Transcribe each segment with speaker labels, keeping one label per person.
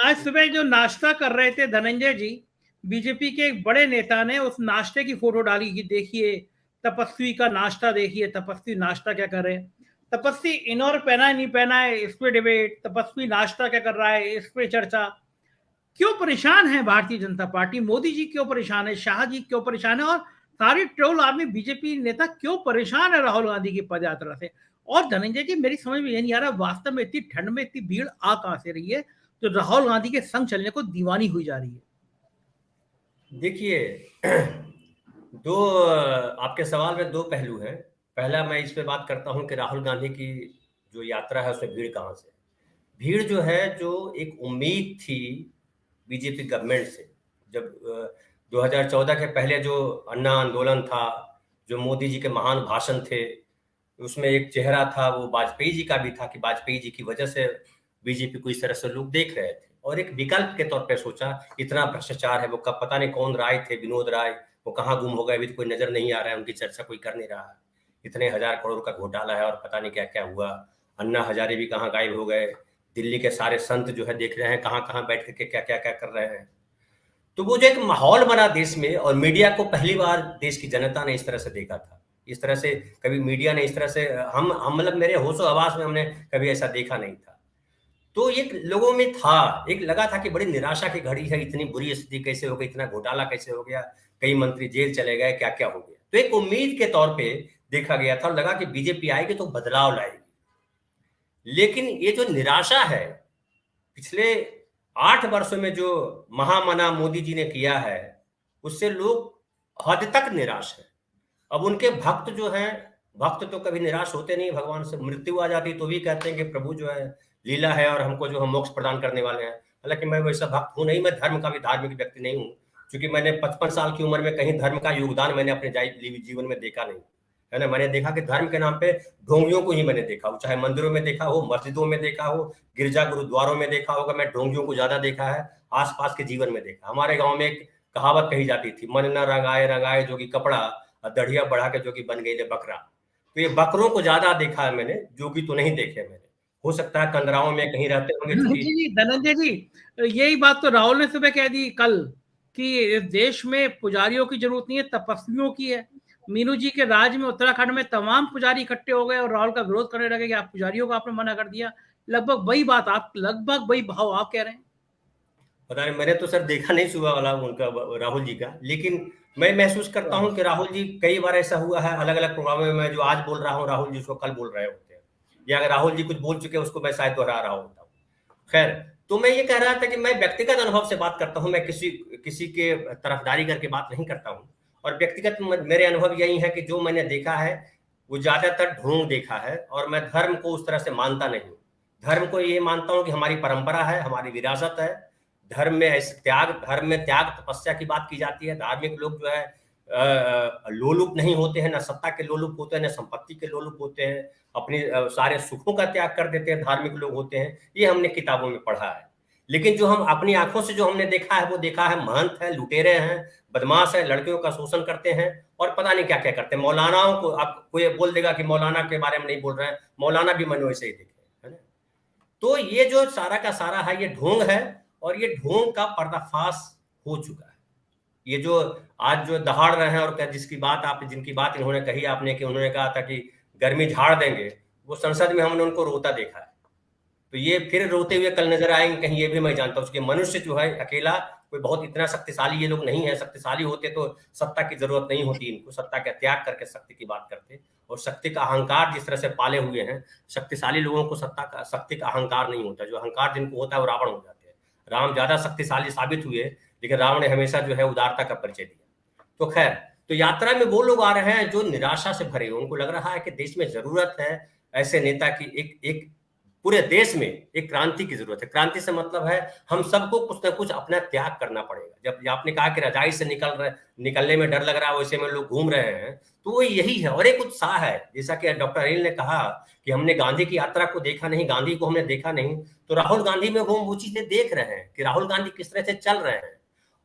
Speaker 1: आज सुबह जो नाश्ता कर रहे थे धनंजय जी, बीजेपी के एक बड़े नेता ने उस नाश्ते की फोटो डाली कि देखिए तपस्वी का नाश्ता, देखिए तपस्वी नाश्ता क्या कर रहे हैं। तपस्वी इनर पहना है नहीं पहना है इस पे डिबेट, तपस्वी नाश्ता क्या कर रहा है इस पे चर्चा। क्यों परेशान है भारतीय जनता पार्टी? मोदी जी क्यों परेशान है? शाह जी क्यों परेशान है? और सारी ट्रोल आर्मी बीजेपी नेता क्यों परेशान है राहुल गांधी की पद यात्रा से? और धनंजय जी, मेरी समझ में ये नहीं आ रहा वास्तव में इतनी ठंड में इतनी भीड़ आ कहां से रही है जो राहुल गांधी के संग चलने को दीवानी हुई जा रही है?
Speaker 2: देखिए, दो आपके सवाल में दो पहलू हैं। पहला, मैं इस पे बात करता हूं कि राहुल गांधी की जो यात्रा है उसमें भीड़ कहाँ से है। भीड़ जो है, जो एक उम्मीद थी बीजेपी गवर्नमेंट से, जब 2014 के पहले जो अन्ना आंदोलन था, जो मोदी जी के महान भाषण थे, उसमें एक चेहरा था वो वाजपेयी जी का भी था कि वाजपेयी जी की वजह से बीजेपी को इस तरह से लोग देख रहे थे, और एक विकल्प के तौर पे सोचा इतना भ्रष्टाचार है। वो कब पता नहीं कौन राय थे, विनोद राय, वो कहाँ गुम हो गए, अभी तो कोई नजर नहीं आ रहा है, उनकी चर्चा कोई कर नहीं रहा है। इतने हजार करोड़ का घोटाला है और पता नहीं क्या क्या हुआ। अन्ना हजारे भी कहाँ गायब हो गए। दिल्ली के सारे संत जो है देख रहे हैं कहाँ कहाँ बैठ करके क्या क्या क्या कर रहे हैं। तो वो जो एक माहौल बना देश में, और मीडिया को पहली बार देश की जनता ने इस तरह से देखा था। इस तरह से कभी मीडिया ने इस तरह से हम मतलब मेरे होशो हवास में हमने कभी ऐसा देखा नहीं था। तो एक लोगों में था, एक लगा था कि बड़ी निराशा की घड़ी है, इतनी बुरी स्थिति कैसे हो गई, इतना घोटाला कैसे हो गया, कई मंत्री जेल चले गए, क्या क्या हो गया। तो एक उम्मीद के तौर पे देखा गया था और लगा कि बीजेपी आएगी तो बदलाव लाएगी। लेकिन ये जो निराशा है, पिछले 8 वर्षों में जो महामना मोदी जी ने किया है, उससे लोग हद तक निराश हैं। अब उनके भक्त जो हैं, भक्त तो कभी निराश होते नहीं। भगवान से मृत्यु आ जाती तो भी कहते हैं कि प्रभु जो है लीला है और हमको जो हम मोक्ष प्रदान करने वाले हैं। हालांकि मैं वैसा भक्त हूं नहीं, मैं धर्म का भी धार्मिक व्यक्ति नहीं हूं, क्योंकि मैंने 55 साल की उम्र में कहीं धर्म का योगदान मैंने अपने जीवन में देखा नहीं है ना। मैंने देखा कि धर्म के नाम पे ढोंगियों को ही मैंने देखा हो, चाहे मंदिरों में देखा हो, मस्जिदों में देखा हो, गिरजा गुरुद्वारों में देखा होगा। मैं ढोंगियों को ज्यादा देखा है, आसपास के जीवन में देखा। हमारे गांव में एक कहावत कही जाती थी, मन न रंगाए रंगाए जोगी कपड़ा, दढ़िया बढ़ा के जोगी बन गई बकरा। तो ये बकरों को ज्यादा देखा है मैंने, जोगी तो नहीं देखे मैंने। हो सकता है कंदराओं में कहीं रहते होंगे, चूंकि
Speaker 1: धनंजय जी, यही बात तो राहुल ने सुबह कह दी कल कि इस देश में पुजारियों की जरूरत नहीं है, तपस्वियों की है। मीनू जी के राज में उत्तराखंड में तमाम पुजारी इकट्ठे हो गए और राहुल का विरोध करने लगे कि आप पुजारियों को आपने मना कर दिया। लगभग वही बात आप, लगभग वही भाव आप कह रहे हैं।
Speaker 2: पता नहीं, मैंने तो सर देखा नहीं सुबह वाला उनका, राहुल जी का। लेकिन मैं महसूस करता हूँ कि राहुल जी, कई बार ऐसा हुआ है अलग अलग प्रोग्रामों में, मैं जो आज बोल रहा हूँ राहुल जी उसको कल बोल रहे होते हैं, या अगर राहुल जी कुछ बोल चुके हैं उसको मैं शायद दोहरा रहा होता हूँ। खैर, तो मैं ये कह रहा था कि मैं व्यक्तिगत अनुभव से बात करता हूँ, मैं किसी किसी के तरफदारी करके बात नहीं करता हूँ। और व्यक्तिगत मेरे अनुभव यही है कि जो मैंने देखा है वो ज्यादातर ढोंग देखा है, और मैं धर्म को उस तरह से मानता नहीं हूँ। धर्म को ये मानता हूँ कि हमारी परंपरा है, हमारी विरासत है। धर्म में ऐसे त्याग, धर्म में त्याग तपस्या की बात की जाती है। धार्मिक लोग जो है लोलुप नहीं होते हैं, ना सत्ता के लोलुप होते हैं, ना संपत्ति के लोलुप होते हैं। अपने सारे सुखों का त्याग कर देते हैं, धार्मिक लोग होते हैं। ये हमने किताबों में पढ़ा है। लेकिन जो हम अपनी आंखों से जो हमने देखा है, वो देखा है महंत है, लुटेरे हैं, बदमाश है, लड़कियों का शोषण करते हैं, और पता नहीं क्या क्या करते हैं। मौलानाओं को आप कोई बोल देगा कि मौलाना के बारे में नहीं बोल रहे हैं, मौलाना भी मैंने वैसे ही देखे, है ना। तो ये जो सारा का सारा है ये ढोंग है, और ये ढोंग का पर्दाफाश हो चुका है। ये जो आज जो दहाड़ रहे हैं, और जिसकी बात आप, जिनकी बात इन्होंने कही आपने कि उन्होंने कहा था कि गर्मी झाड़ देंगे, वो संसद में हमने उनको रोता देखा है। तो ये फिर रोते हुए कल नजर आएंगे कहीं, ये भी मैं जानता हूँ। उसके मनुष्य जो है अकेला कोई बहुत इतना शक्तिशाली ये लोग नहीं है। शक्तिशाली होते तो सत्ता की जरूरत नहीं होती इनको, सत्ता का त्याग करके शक्ति की बात करते। और शक्ति का अहंकार जिस तरह से पाले हुए हैं, शक्तिशाली लोगों को शक्ति का अहंकार नहीं होता। जो अहंकार जिनको होता है वो रावण हो जाते हैं। राम ज्यादा शक्तिशाली साबित हुए, लेकिन रावण ने हमेशा जो है उदारता का परिचय दिया। तो खैर, तो यात्रा में वो लोग आ रहे हैं जो निराशा से भरे, उनको लग रहा है कि देश में जरूरत है ऐसे नेता की, एक एक पूरे देश में एक क्रांति की जरूरत है। क्रांति से मतलब है हम सबको कुछ ना कुछ अपना त्याग करना पड़ेगा। जब आपने कहा कि रजाई से निकलने में डर लग रहा है, वैसे में लोग घूम रहे हैं, तो वो यही है। और एक उत्साह है, जैसा कि डॉक्टर अनिल ने कहा कि हमने गांधी की यात्रा को देखा नहीं, गांधी को हमने देखा नहीं, तो राहुल गांधी में वो चीजें देख रहे हैं कि राहुल गांधी किस तरह से चल रहे हैं।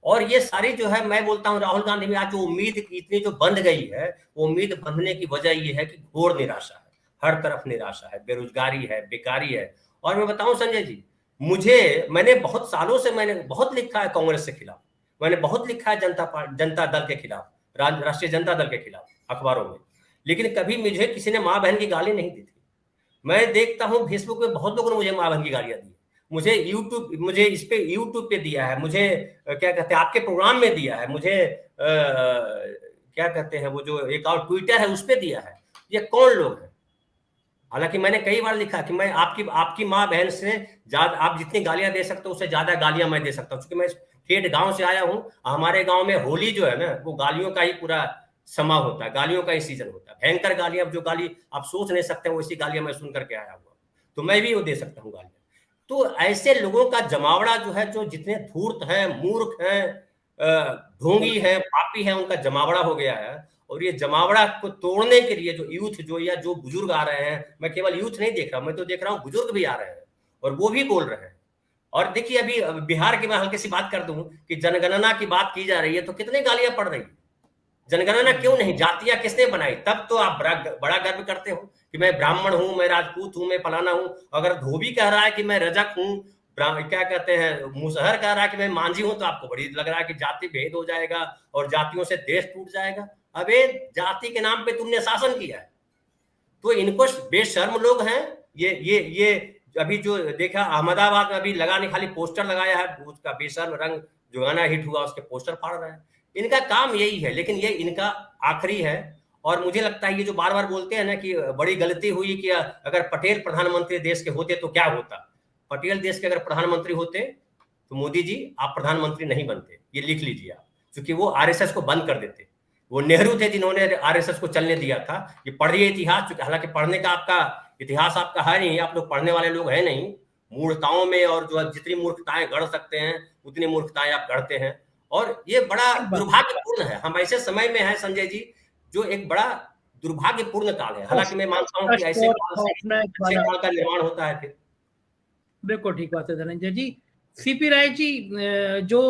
Speaker 2: और ये सारी जो है, मैं बोलता हूँ राहुल गांधी में आज जो उम्मीद इतनी जो बंध गई है, वो उम्मीद बंधने की वजह ये है कि घोर निराशा है, हर तरफ निराशा है, बेरोजगारी है, बेकारी है। और मैं बताऊं संजय जी, मैंने बहुत सालों से मैंने बहुत लिखा है कांग्रेस के खिलाफ, मैंने बहुत लिखा है जनता दल के खिलाफ, राष्ट्रीय जनता दल के खिलाफ अखबारों में, लेकिन कभी मुझे किसी ने माँ बहन की गाली नहीं दी थी। मैं देखता हूँ फेसबुक पे बहुत लोगों ने मुझे माँ बहन की गालियां दी, मुझे इस पे यूट्यूब पे दिया है, मुझे क्या कहते हैं आपके प्रोग्राम में दिया है, मुझे क्या कहते हैं वो जो एक और ट्विटर है उस पे दिया है। ये कौन लोग हैं? हालांकि मैंने कई बार लिखा कि मैं आपकी माँ बहन से ज्यादा, आप जितनी गालियां दे सकते हो उससे ज्यादा गालियां मैं दे सकता हूँ, क्योंकि मैं ठेठ गांव से आया हूँ। हमारे गांव में होली जो है ना, वो गालियों का ही पूरा समा होता है, गालियों का ही सीजन होता है। भयंकर गालियां, जो गाली आप सोच नहीं सकते, वैसी गालियां मैं सुन करके आया हुआ, तो मैं भी वो दे सकता हूँ गालियां। तो ऐसे लोगों का जमावड़ा जो है, जो जितने धूर्त हैं, मूर्ख हैं, ढोंगी हैं, पापी हैं, उनका जमावड़ा हो गया है। और ये जमावड़ा को तोड़ने के लिए जो यूथ जो या जो बुजुर्ग आ रहे हैं, मैं केवल यूथ नहीं देख रहा, मैं तो देख रहा हूँ बुजुर्ग भी आ रहे हैं और वो भी बोल रहे हैं। और देखिए अभी बिहार की मैं हल्की सी बात कर दूं कि जनगणना की बात की जा रही है, तो कितनी गालियां पड़ रही है। जनगणना क्यों नहीं, जातियां किसने बनाई? तब तो आप बड़ा गर्व करते हो कि मैं ब्राह्मण हूं, मैं राजपूत हूं, मैं फलाना हूं। अगर धोबी कह रहा है कि मैं रजक हूं, क्या कहते हैं मुसहर कह रहा है कि मैं मांझी हूं, तो आपको बड़ी लग रहा है कि जाति भेद हो जाएगा और जातियों से देश टूट जाएगा। अबे जाति के नाम पे तुमने शासन किया है, तो इनको बेशर्म लोग हैं। ये अभी जो देखा अहमदाबाद में, अभी लगाने खाली पोस्टर लगाया है, उसका बेशर्म रंग जो गाना हिट हुआ उसके पोस्टर फाड़ रहा है। इनका काम यही है, लेकिन ये इनका आखिरी है। और मुझे लगता है ये जो बार बार बोलते हैं ना कि बड़ी गलती हुई कि अगर पटेल प्रधानमंत्री देश के होते तो क्या होता। पटेल देश के अगर प्रधानमंत्री होते तो मोदी जी आप प्रधानमंत्री नहीं बनते, ये लिख लीजिए आप, क्योंकि वो आरएसएस को बंद कर देते। वो नेहरू थे जिन्होंने आरएसएस को चलने दिया था। ये पढ़िए इतिहास, हालांकि पढ़ने का आपका इतिहास आपका है नहीं, आप लोग पढ़ने वाले लोग हैं नहीं, मूर्खताओं में, और जो जितनी मूर्खताएं गढ़ सकते हैं उतनी मूर्खताएं आप गढ़ते हैं। और ये बड़ा दुर्भाग्यपूर्ण है, हम ऐसे समय में हैं संजय जी, जो एक बड़ा दुर्भाग्यपूर्ण काल है। हालांकि मैं मानता हूँ कि ऐसे काल से अच्छे काल का निर्माण होता है फिर।
Speaker 1: बिल्कुल ठीक बात है धनंजय जी। सीपी राय जी, जो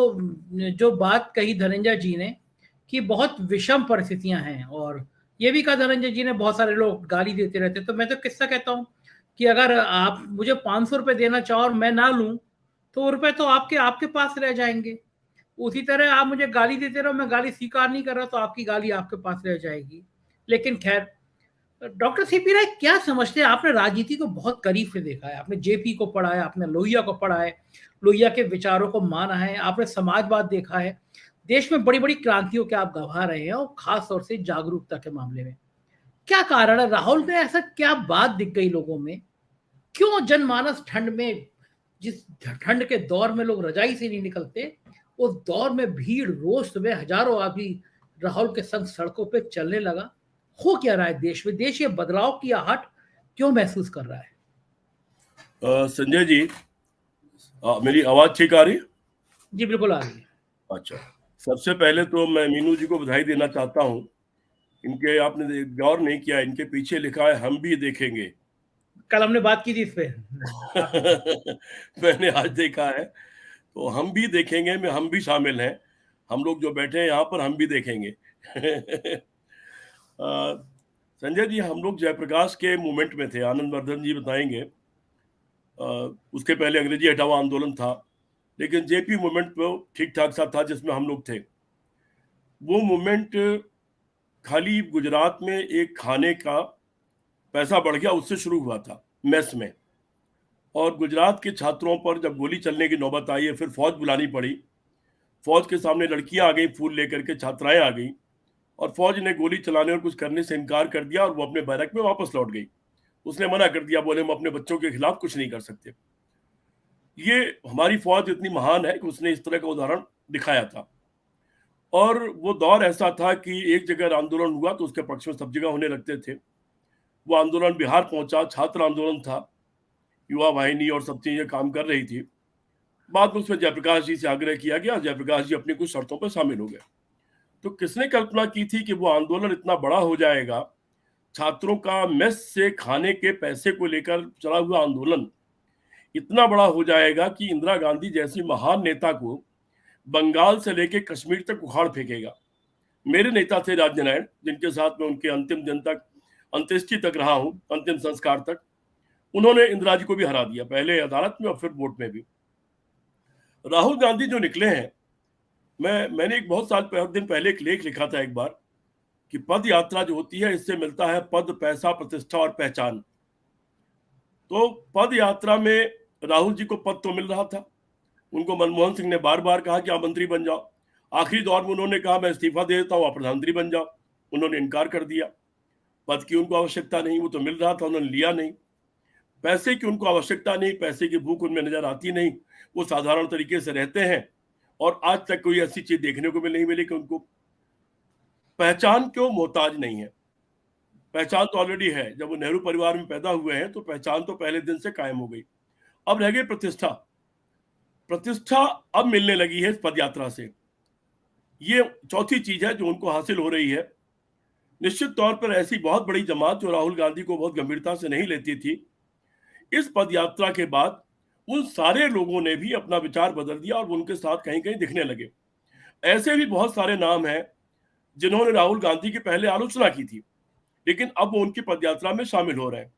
Speaker 1: जो बात कही धनंजय जी ने कि बहुत विषम परिस्थितियां हैं, और ये भी कहा धनंजय जी ने बहुत सारे लोग गाली देते रहते, तो मैं तो किस्सा कहता हूँ कि अगर आप मुझे 500 रुपए देना चाहो और मैं ना लूं, तो रुपए तो आपके आपके पास रह जाएंगे। उसी तरह आप मुझे गाली देते रहो, मैं गाली स्वीकार नहीं कर रहा, तो आपकी गाली आपके पास रह जाएगी। लेकिन खैर, डॉक्टर सीपी राय क्या समझते हैं? आपने राजनीति को बहुत करीब से देखा है, आपने जेपी को पढ़ा है, आपने लोहिया को पढ़ा है, लोहिया के विचारों को माना है, आपने समाजवाद देखा है, देश में बड़ी बड़ी क्रांतियों के आप गवाह रहे हैं, और खास तौर से जागरूकता के मामले में क्या कारण है? राहुल में ऐसा क्या बात दिख गई लोगों में? क्यों जनमानस ठंड में, जिस ठंड के दौर में लोग रजाई से नहीं निकलते, उस दौर में भीड़ रोज सुबह हजारों आदमी राहुल के संग सड़कों पे चलने लगा? हो क्या रहा है देश में? देश ये बदलाव की आहट क्यों महसूस कर रहा है?
Speaker 3: संजय जी, मेरी आवाज ठीक आ रही है?
Speaker 1: जी बिल्कुल आ रही है।
Speaker 3: अच्छा, सबसे पहले तो मैं मीनू जी को बधाई देना चाहता हूँ। इनके, आपने गौर नहीं किया, इनके पीछे लिखा है हम भी देखेंगे।
Speaker 1: कल हमने बात की थी इस पे।
Speaker 3: मैंने आज देखा है, तो हम भी देखेंगे में हम भी शामिल हैं। हम लोग जो बैठे हैं यहाँ पर, हम भी देखेंगे। संजय जी, हम लोग जयप्रकाश के मूवमेंट में थे, आनंद वर्धन जी बताएंगे। उसके पहले अंग्रेजी हटाओ आंदोलन था, लेकिन जेपी मूवमेंट तो ठीक ठाक सा था जिसमें हम लोग थे। वो मूवमेंट खाली गुजरात में एक खाने का पैसा बढ़ गया उससे शुरू हुआ था, मेस में। और गुजरात के छात्रों पर जब गोली चलने की नौबत आई है, फिर फौज बुलानी पड़ी। फौज के सामने लड़कियां आ गई फूल लेकर के, छात्राएं आ गई, और फौज ने गोली चलाने और कुछ करने से इनकार कर दिया, और वो अपने बैरक में वापस लौट गई। उसने मना कर दिया, बोले हम अपने बच्चों के खिलाफ कुछ नहीं कर सकते। ये हमारी फौज इतनी महान है कि उसने इस तरह का उदाहरण दिखाया था। और वो दौर ऐसा था कि एक जगह आंदोलन हुआ तो उसके पक्ष में सब जगह होने लगते थे। वो आंदोलन बिहार पहुंचा, छात्र आंदोलन था, युवा वाहिनी और सब चीजें काम कर रही थी। बाद में उसमें जयप्रकाश जी से आग्रह किया गया, जयप्रकाश जी अपनी कुछ शर्तों पर शामिल हो गए। तो किसने कल्पना की थी कि वो आंदोलन इतना बड़ा हो जाएगा? छात्रों का मेस से खाने के पैसे को लेकर चला हुआ आंदोलन इतना बड़ा हो जाएगा कि इंदिरा गांधी जैसी महान नेता को बंगाल से लेकर कश्मीर तक उखाड़ फेंकेगा। मेरे नेता थे राज्य नारायण, जिनके साथ में उनके अंतिम दिन तक, अंत्येष्टि तक रहा हूं, अंतिम संस्कार तक। उन्होंने इंदिरा जी को भी हरा दिया, पहले अदालत में और फिर वोट में भी। राहुल गांधी जो निकले हैं, मैंने एक बहुत दिन पहले एक लेख लिखा था एक बार कि पद यात्रा जो होती है इससे मिलता है पद, पैसा, प्रतिष्ठा और पहचान। तो पद यात्रा में राहुल जी को पद तो मिल रहा था, उनको मनमोहन सिंह ने बार बार कहा कि आप मंत्री बन जाओ, आखिरी दौर में उन्होंने कहा मैं इस्तीफा दे देता हूँ, आप प्रधानमंत्री बन जाओ, उन्होंने इनकार कर दिया। पद की उनको आवश्यकता नहीं, वो तो मिल रहा था, उन्होंने लिया नहीं। पैसे की उनको आवश्यकता नहीं, पैसे की भूख उनमें नजर आती नहीं, वो साधारण तरीके से रहते हैं और आज तक कोई ऐसी चीज देखने को भी नहीं मिली कि उनको पहचान क्यों मोहताज नहीं है। पहचान तो ऑलरेडी है, जब वो नेहरू परिवार में पैदा हुए हैं तो पहचान तो पहले दिन से कायम हो गई। अब रह गई प्रतिष्ठा। प्रतिष्ठा अब मिलने लगी है इस पद यात्रा से, ये चौथी चीज है जो उनको हासिल हो रही है। निश्चित तौर पर ऐसी बहुत बड़ी जमात जो राहुल गांधी को बहुत गंभीरता से नहीं लेती थी, इस पद यात्रा के बाद उन सारे लोगों ने भी अपना विचार बदल दिया और उनके साथ कहीं कहीं दिखने लगे। ऐसे भी बहुत सारे नाम हैं जिन्होंने राहुल गांधी की पहले आलोचना की थी, लेकिन अब वो उनकी पदयात्रा में शामिल हो रहे हैं।